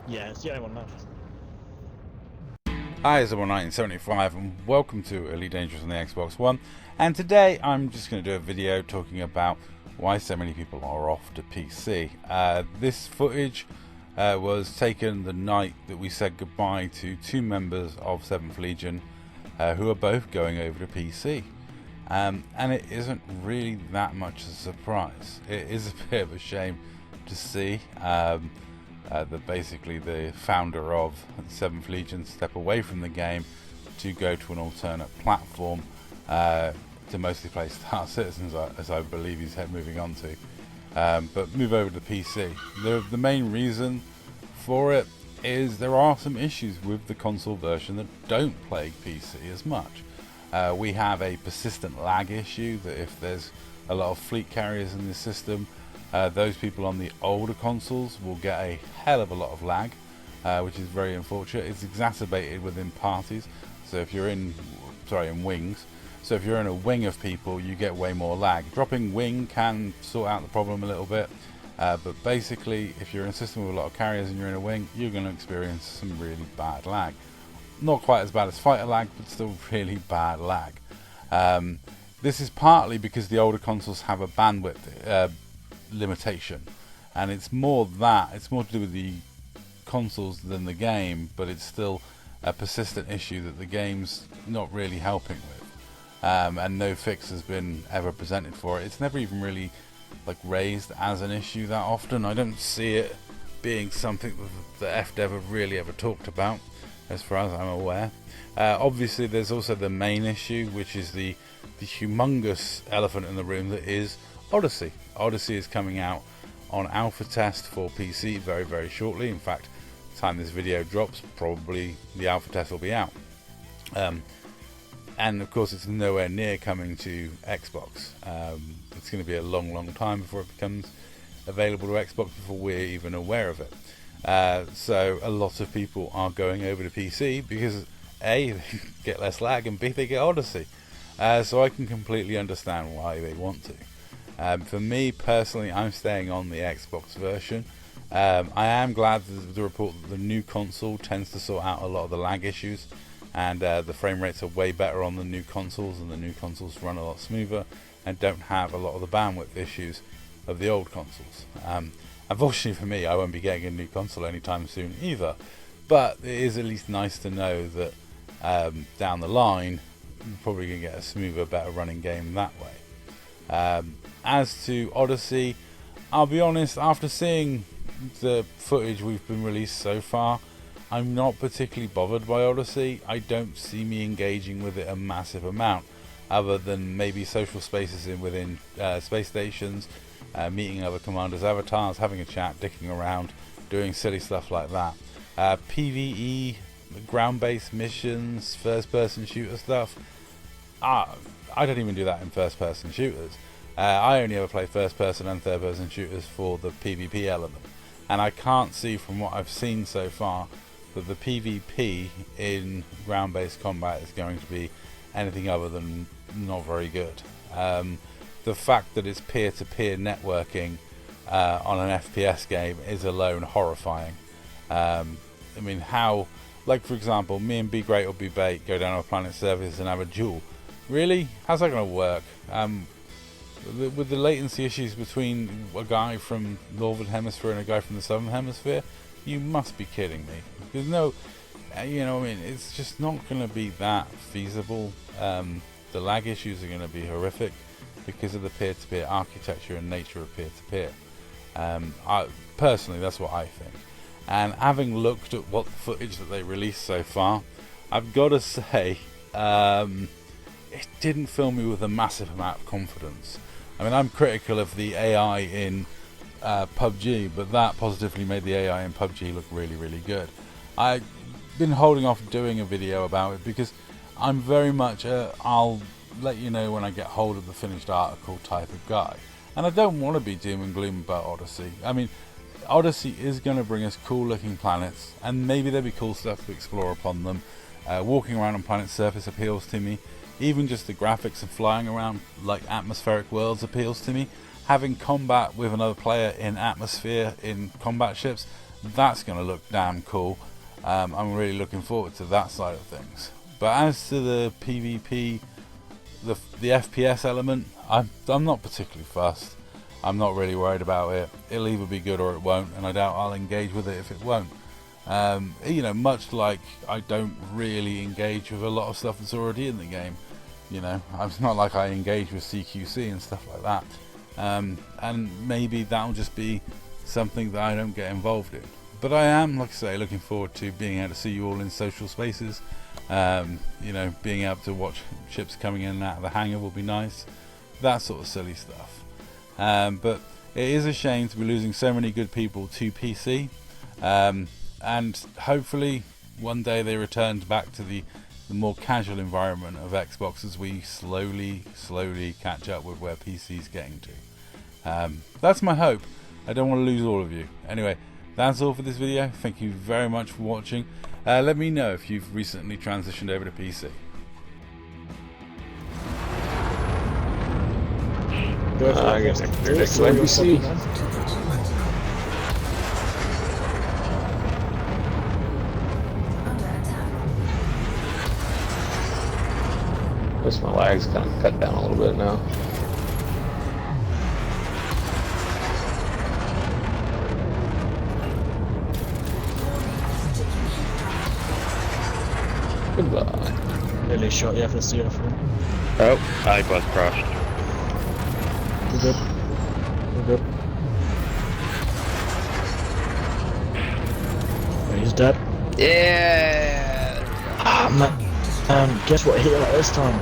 Yeah, it's the only one left. Hi, it's 1975 and welcome to Elite Dangerous on the Xbox One. And today I'm just going to do a video talking about why so many people are off to PC. This footage was taken the night that we said goodbye to two members of 7th Legion who are both going over to PC. And it isn't really that much of a surprise. It is a bit of a shame to see that basically the founder of 7th Legion step away from the game to go to an alternate platform to mostly play Star Citizens, as I believe he's moving on to, but move over to PC. The main reason for it is there are some issues with the console version that don't plague PC as much. We have a persistent lag issue that if there's a lot of fleet carriers in the system, those people on the older consoles will get a hell of a lot of lag, which is very unfortunate. It's exacerbated within parties. So if you're in wings, so if you're in a wing of people, you get way more lag. Dropping wing can sort out the problem a little bit, but basically if you're in a system with a lot of carriers and you're in a wing, you're going to experience some really bad lag. Not quite as bad as fighter lag, but still really bad lag. This is partly because the older consoles have a bandwidth limitation, and it's more to do with the consoles than the game, but it's still a persistent issue that the game's not really helping with, and no fix has been ever presented for it. It's never even really raised as an issue that often. I don't see it being something that FDev have really ever talked about, as far as I'm aware. Obviously there's also the main issue, which is the humongous elephant in the room that is Odyssey. Odyssey is coming out on alpha test for PC very, very shortly. In fact, by the time this video drops, probably the alpha test will be out. And of course, it's nowhere near coming to Xbox. It's going to be a long, long time before it becomes available to Xbox, before we're even aware of it. So a lot of people are going over to PC because A, they get less lag, and B, they get Odyssey. So I can completely understand why they want to. For me personally, I'm staying on the Xbox version. I am glad to report that the new console tends to sort out a lot of the lag issues, and the frame rates are way better on the new consoles, and the new consoles run a lot smoother and don't have a lot of the bandwidth issues of the old consoles. Unfortunately for me, I won't be getting a new console anytime soon either, but it is at least nice to know that down the line you're probably going to get a smoother, better running game that way. As to Odyssey, I'll be honest, after seeing the footage we've been released so far, I'm not particularly bothered by Odyssey. I don't see me engaging with it a massive amount, other than maybe social spaces within space stations, meeting other commanders' avatars, having a chat, dicking around, doing silly stuff like that. PvE, ground-based missions, first-person shooter stuff, I don't even do that in first-person shooters. I only ever play first-person and third-person shooters for the PvP element, and I can't see from what I've seen so far that the PvP in ground-based combat is going to be anything other than not very good. The fact that it's peer-to-peer networking on an FPS game is alone horrifying. I mean, how, for example, me and Be Great or Be Bait go down to a planet surface and have a duel. Really? How's that going to work? With the latency issues between a guy from the Northern Hemisphere and a guy from the Southern Hemisphere, you must be kidding me. There's no, it's just not going to be that feasible. The lag issues are going to be horrific because of the peer-to-peer architecture and nature of peer-to-peer. Personally, that's what I think. And having looked at what footage that they released so far, I've got to say, it didn't fill me with a massive amount of confidence. I mean, I'm critical of the AI in PUBG, but that positively made the AI in PUBG look really, really good. I've been holding off doing a video about it because I'm very much I'll let you know when I get hold of the finished article type of guy. And I don't want to be doom and gloom about Odyssey. I mean, Odyssey is going to bring us cool looking planets, and maybe there'll be cool stuff to explore upon them. Walking around on planet's surface appeals to me. Even just the graphics of flying around like atmospheric worlds appeals to me. Having combat with another player in atmosphere in combat ships That's going to look damn cool. I'm really looking forward to that side of things. But as to the PvP, the FPS element, I'm not particularly fussed. I'm not really worried about it. It'll either be good or it won't, and I doubt I'll engage with it if it won't. You know, much like I don't really engage with a lot of stuff that's already in the game. You know, it's not like I engage with CQC and stuff like that. And maybe that'll just be something that I don't get involved in. But I am, like I say, looking forward to being able to see you all in social spaces. You know, being able to watch ships coming in and out of the hangar will be nice. That sort of silly stuff. But it is a shame to be losing so many good people to PC. And hopefully one day they return back to the more casual environment of Xbox as we slowly catch up with where PC's getting to. That's my hope. I don't want to lose all of you. Anyway, that's all for this video. Thank you very much for watching. Let me know if you've recently transitioned over to PC. I guess NBC. Guess my lag's kind of cut down a little bit now. Goodbye. Really shot you for the CF1. Oh, I was crushed. We're good. We're good. Oh, he's dead. Yeah! Ah, man. Guess what hit like this time?